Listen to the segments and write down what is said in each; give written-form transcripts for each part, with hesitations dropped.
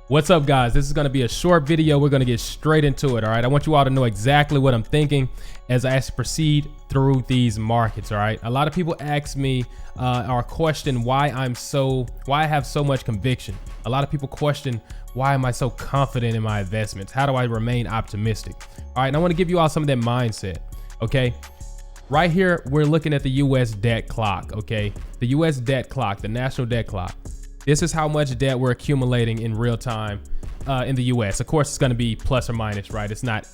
What's up, guys? This is going to be a short video. We're going to get straight into it. All right. I want you all to know exactly what I'm thinking as I proceed through these markets. All right. A lot of people ask me or question why I have so much conviction. A lot of people question, why am I so confident in my investments? How do I remain optimistic? All right. And I want to give you all some of that mindset. Okay. Right here, we're looking at the US debt clock. Okay. The US debt clock, the national debt clock. This is how much debt we're accumulating in real time in the US. Of course, it's going to be plus or minus, right? It's not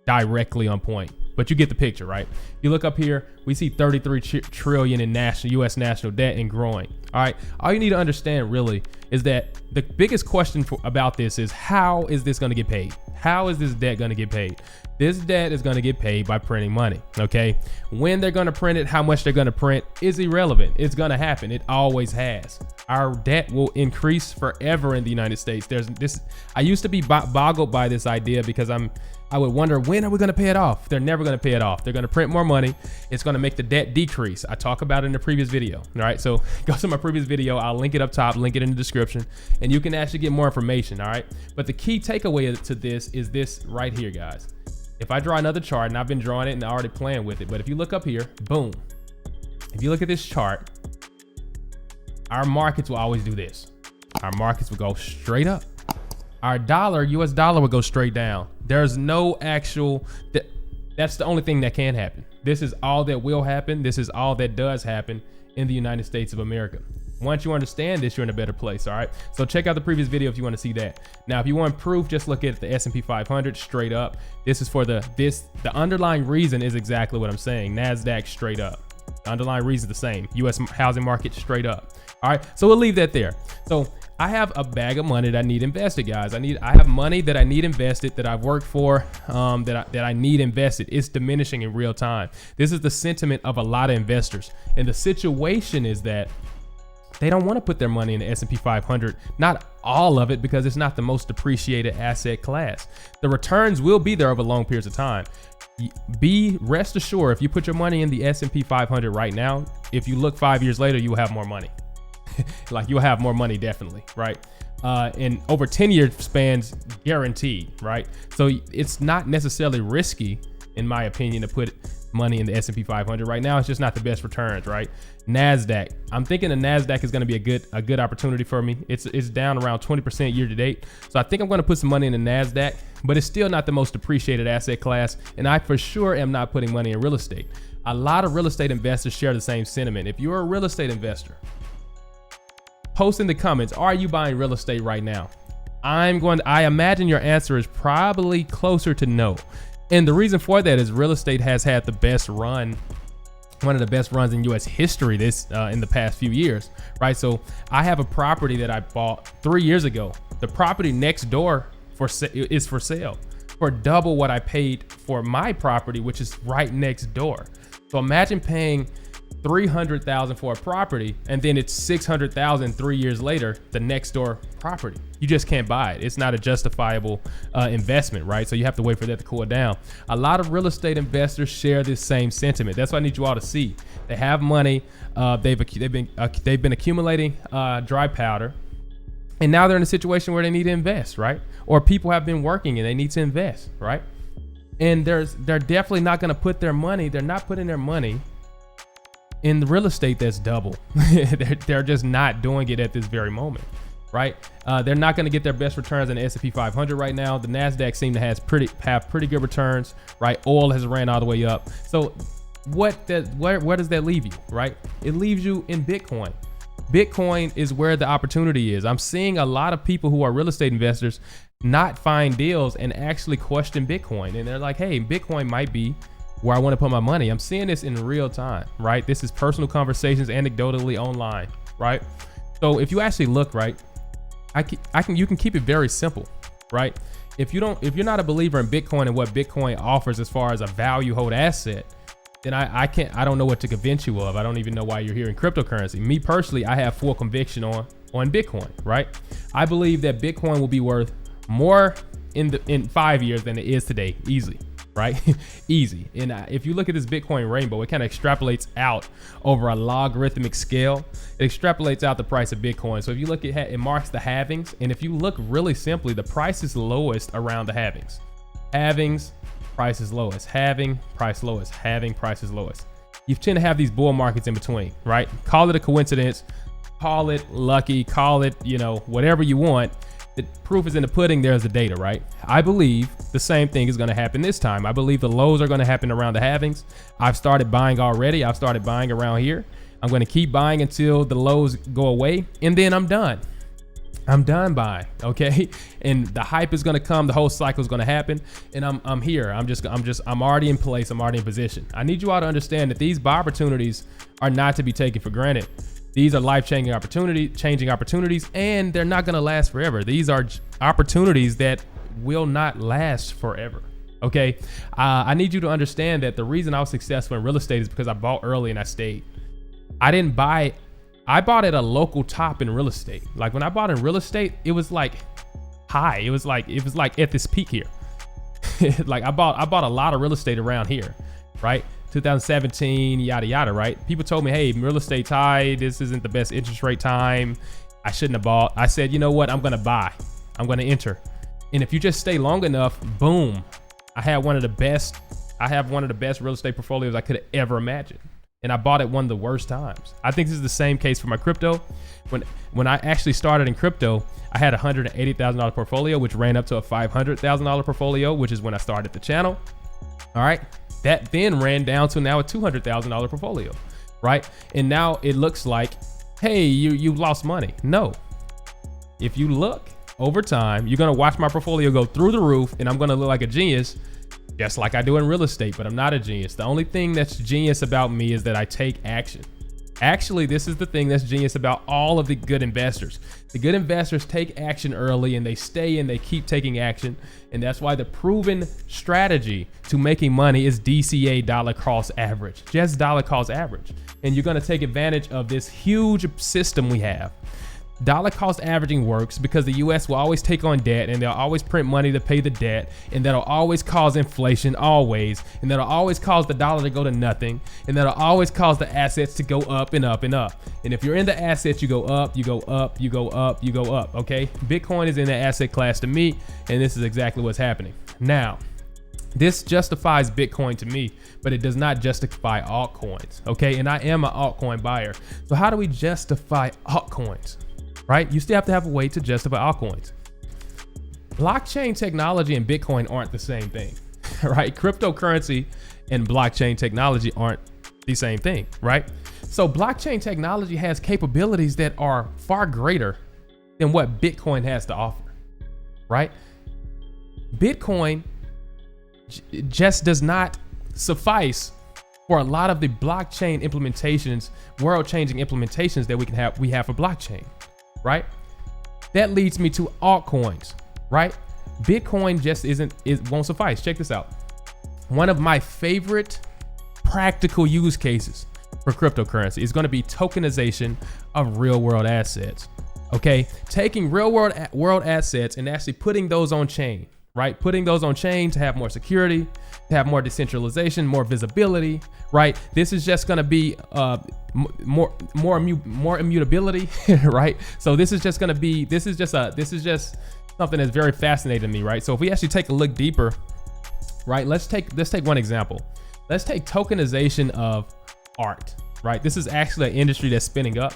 directly on point, but you get the picture, right? You look up here, we see 33 trillion in US national debt and growing. All right. All you need to understand really is that the biggest question about this is, how is this going to get paid? How is this debt going to get paid? This debt is going to get paid by printing money. Okay. When they're going to print it, how much they're going to print is irrelevant. It's going to happen. It always has. Our debt will increase forever in the United States. I used to be boggled by this idea because I would wonder, when are we going to pay it off? They're never going to pay it off. They're going to print more money. It's going to make the debt decrease. I talk about it in the previous video. All right. So go to my previous video. I'll link it up top, link it in the description, and you can actually get more information. All right. But the key takeaway to this is this right here, guys. If I draw another chart, and I've been drawing it and already playing with it, but if you look up here, boom. If you look at this chart, our markets will always do this. Our markets will go straight up. Our dollar, US dollar, will go straight down. There's no actual, that's the only thing that can happen. This is all that will happen. This is all that does happen in the United States of America. Once you understand this, you're in a better place. All right. So check out the previous video if you want to see that. Now, if you want proof, just look at the S&P 500 straight up. This is for the underlying reason is exactly what I'm saying. NASDAQ straight up. The underlying reason is the same. US housing market straight up. All right. So we'll leave that there. So I have a bag of money that I need invested, guys. I have money that I need invested, that I've worked for, that I need invested. It's diminishing in real time. This is the sentiment of a lot of investors. And the situation is that they don't want to put their money in the S&P 500, not all of it, because it's not the most depreciated asset class. The returns will be there over long periods of time. Rest assured, if you put your money in the S&P 500 right now, if you look 5 years later, you will have more money. Like, you'll have more money, definitely, right? And over 10-year spans, guaranteed, right? So it's not necessarily risky, in my opinion, to put money in the S&P 500 right now. It's just not the best returns, right? NASDAQ, I'm thinking the NASDAQ is going to be a good opportunity for me. It's down around 20% year to date. So I think I'm going to put some money in the NASDAQ, but it's still not the most depreciated asset class. And I for sure am not putting money in real estate. A lot of real estate investors share the same sentiment. If you're a real estate investor, post in the comments, are you buying real estate right now? I imagine your answer is probably closer to no. And the reason for that is real estate has had the best run, one of the best runs in US history in the past few years, right? So I have a property that I bought 3 years ago. The property next door is for sale for double what I paid for my property, which is right next door. So imagine paying $300,000 for a property, and then it's $600,000 3 years later, the next door property. You just can't buy it. It's not a justifiable investment, right? So you have to wait for that to cool down. A lot of real estate investors share this same sentiment. That's what I need you all to see. They have money. They've been accumulating dry powder, and now they're in a situation where they need to invest, right? Or people have been working and they need to invest, right? And they're definitely not going to put their money. They're not putting their money in the real estate that's double. They're just not doing it at this very moment, right? They're not going to get their best returns in the S&P 500 right now. The NASDAQ seems to have pretty good returns, right? Oil has ran all the way up. So where does that leave you, right? It leaves you in Bitcoin. Bitcoin is where the opportunity is. I'm seeing a lot of people who are real estate investors not find deals and actually question Bitcoin. And they're like, hey, Bitcoin might be where I want to put my money. I'm seeing this in real time, right? This is personal conversations, anecdotally online, right? So if you actually look, right, you can keep it very simple, right? If you're not a believer in Bitcoin and what Bitcoin offers as far as a value hold asset, then I don't know what to convince you of. I don't even know why you're here in cryptocurrency. Me personally, I have full conviction on Bitcoin, right? I believe that Bitcoin will be worth more in 5 years than it is today, easily. right? Easy. And if you look at this Bitcoin rainbow, it kind of extrapolates out over a logarithmic scale. It extrapolates out the price of Bitcoin. So if you look at it, marks the halvings. And if you look really simply, the price is lowest around the halvings. Halvings, price is lowest. Halving, price lowest. Halving, price is lowest. You tend to have these bull markets in between, right? Call it a coincidence, call it lucky, call it, whatever you want. The proof is in the pudding. There's the data, right? I believe the same thing is going to happen this time. I believe the lows are going to happen around the halvings. I've started buying already. I've started buying around here. I'm going to keep buying until the lows go away, and then I'm done. I'm done buying, okay? And the hype is going to come. The whole cycle is going to happen, and I'm here. I'm already in place. I'm already in position. I need you all to understand that these buy opportunities are not to be taken for granted. These are life-changing opportunities, and they're not going to last forever. These are opportunities that will not last forever. Okay. I need you to understand that the reason I was successful in real estate is because I bought early and I stayed. I bought at a local top in real estate. Like when I bought in real estate, it was like high. It was like at this peak here. Like I bought a lot of real estate around here, right? 2017, yada, yada, right? People told me, hey, real estate's high. This isn't the best interest rate time. I shouldn't have bought. I said, you know what? I'm going to buy. I'm going to enter. And if you just stay long enough, boom, I have one of the best real estate portfolios I could have ever imagined. And I bought at one of the worst times. I think this is the same case for my crypto. When I actually started in crypto, I had a $180,000 portfolio, which ran up to a $500,000 portfolio, which is when I started the channel. All right. That then ran down to now a $200,000 portfolio, right? And now it looks like, hey, you lost money. No. If you look over time, you're going to watch my portfolio go through the roof, and I'm going to look like a genius, just like I do in real estate, but I'm not a genius. The only thing that's genius about me is that I take action. Actually, this is the thing that's genius about all of the good investors. The good investors take action early and they stay and they keep taking action. And that's why the proven strategy to making money is DCA, dollar cost average, just dollar cost average. And you're going to take advantage of this huge system we have. Dollar cost averaging works because the US will always take on debt and they'll always print money to pay the debt, and that'll always cause inflation, always, and that'll always cause the dollar to go to nothing, and that'll always cause the assets to go up and up and up. And if you're in the assets, you go up, you go up, you go up, you go up, okay? Bitcoin is in the asset class to me, and this is exactly what's happening. Now, this justifies Bitcoin to me, but it does not justify altcoins, okay? And I am an altcoin buyer. So how do we justify altcoins? Right? You still have to have a way to justify altcoins. Blockchain technology and Bitcoin aren't the same thing, right? Cryptocurrency and blockchain technology aren't the same thing, right? So blockchain technology has capabilities that are far greater than what Bitcoin has to offer, right? Bitcoin just does not suffice for a lot of the blockchain implementations, world-changing implementations that we have for blockchain. Right? That leads me to altcoins, right? Bitcoin just won't suffice. Check this out. One of my favorite practical use cases for cryptocurrency is going to be tokenization of real world assets. Okay. Taking real world assets and actually putting those on chain, right? Putting those on chain to have more security, to have more decentralization, more visibility, right? This is just going to be more immutability, right? So this is just something that's very fascinating to me, right? So if we actually take a look deeper, right? Let's take one example. Let's take tokenization of art, right? This is actually an industry that's spinning up.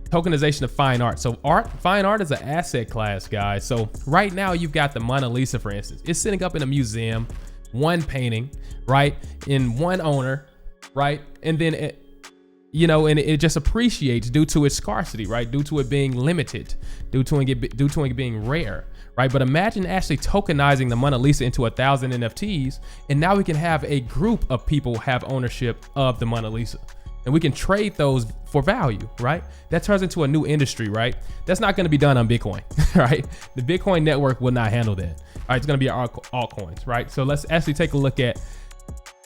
Tokenization of fine art. So fine art is an asset class, guys. So right now you've got the Mona Lisa, for instance. It's sitting up in a museum, one painting, right? In one owner, right? And then it just appreciates due to its scarcity, right? Due to it being limited, due to it being rare, right? But imagine actually tokenizing the Mona Lisa into 1,000 NFTs, and now we can have a group of people have ownership of the Mona Lisa. And we can trade those for value, right? That turns into a new industry, right? That's not going to be done on Bitcoin, right? The Bitcoin network will not handle that. All right, it's going to be altcoins, right? So let's actually take a look at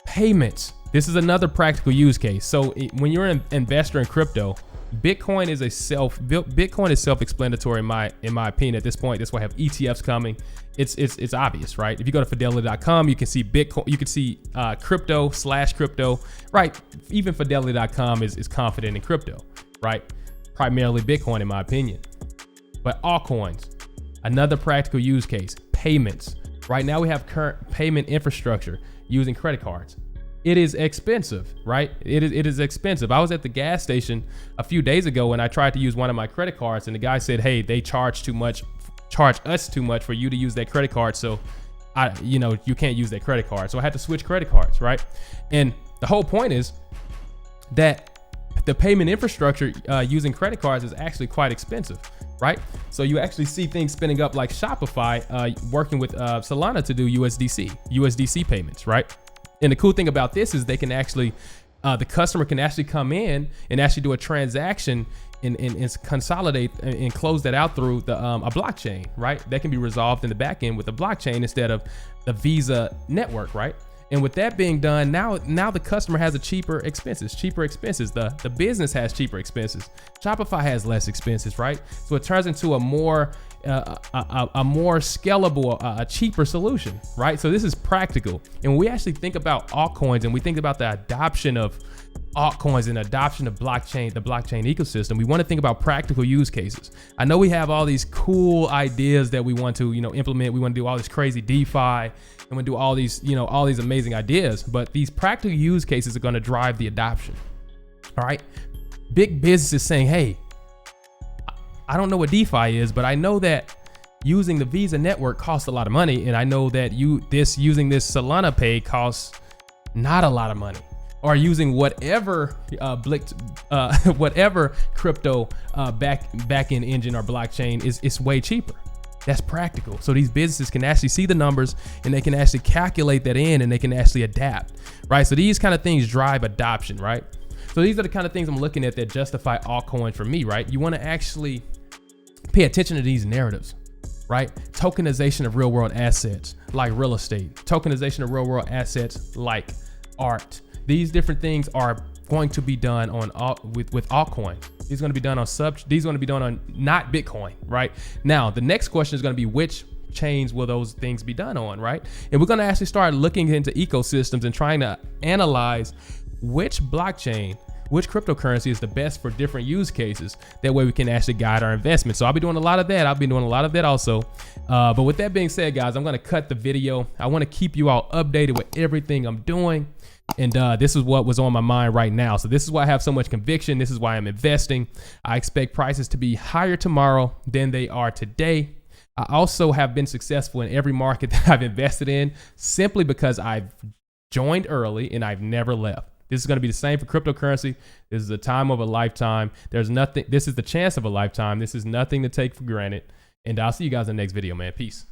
payments. This is another practical use case. So when you're an investor in crypto, Bitcoin is self-explanatory in my opinion at this point. That's why I have ETFs coming. It's obvious, right? If you go to fidelity.com, you can see Bitcoin, you can see crypto, right? Even fidelity.com is confident in crypto, right? Primarily Bitcoin in my opinion. But altcoins, another practical use case, payments. Right now we have current payment infrastructure using credit cards. It is expensive, right? It is expensive. I was at the gas station a few days ago and I tried to use one of my credit cards and the guy said, hey, they charge us too much for you to use that credit card. So you can't use that credit card. So I had to switch credit cards, right? And the whole point is that the payment infrastructure using credit cards is actually quite expensive, right? So you actually see things spinning up like Shopify working with Solana to do USDC payments, right? And the cool thing about this is they can actually, the customer can actually come in and actually do a transaction and consolidate and close that out through a blockchain, right? That can be resolved in the back end with a blockchain instead of the Visa network, right? And with that being done, now the customer has cheaper expenses. The business has cheaper expenses. Shopify has less expenses, right? So it turns into a more scalable, a cheaper solution, right? So this is practical. And when we actually think about altcoins and we think about the adoption of altcoins and adoption of the blockchain ecosystem, we want to think about practical use cases. I know we have all these cool ideas that we want to, implement. We want to do all this crazy DeFi and we do all these amazing ideas, but these practical use cases are going to drive the adoption. All right. Big business is saying, hey, I don't know what DeFi is, but I know that using the Visa network costs a lot of money. And I know that using this Solana Pay costs not a lot of money. Or using whatever whatever crypto back-end engine or blockchain is way cheaper. That's practical. So these businesses can actually see the numbers and they can actually calculate that in and they can actually adapt, right? So these kind of things drive adoption, right? So these are the kind of things I'm looking at that justify altcoins for me, right? You want to actually pay attention to these narratives, right? Tokenization of real world assets like real estate, tokenization of real world assets like art. These different things are going to be done with altcoin. These are going to be done on these are going to be done on not Bitcoin, right? Now, the next question is going to be which chains will those things be done on, right? And we're going to actually start looking into ecosystems and trying to analyze which blockchain, which cryptocurrency is the best for different use cases. That way we can actually guide our investment. So I'll be doing a lot of that. I'll be doing a lot of that also. But with that being said, guys, I'm going to cut the video. I want to keep you all updated with everything I'm doing. And this is what was on my mind right now. So this is why I have so much conviction. This is why I'm investing. I expect prices to be higher tomorrow than they are today. I also have been successful in every market that I've invested in simply because I've joined early and I've never left. This is going to be the same for cryptocurrency. This is a time of a lifetime. This is the chance of a lifetime. This is nothing to take for granted. And I'll see you guys in the next video, man. Peace.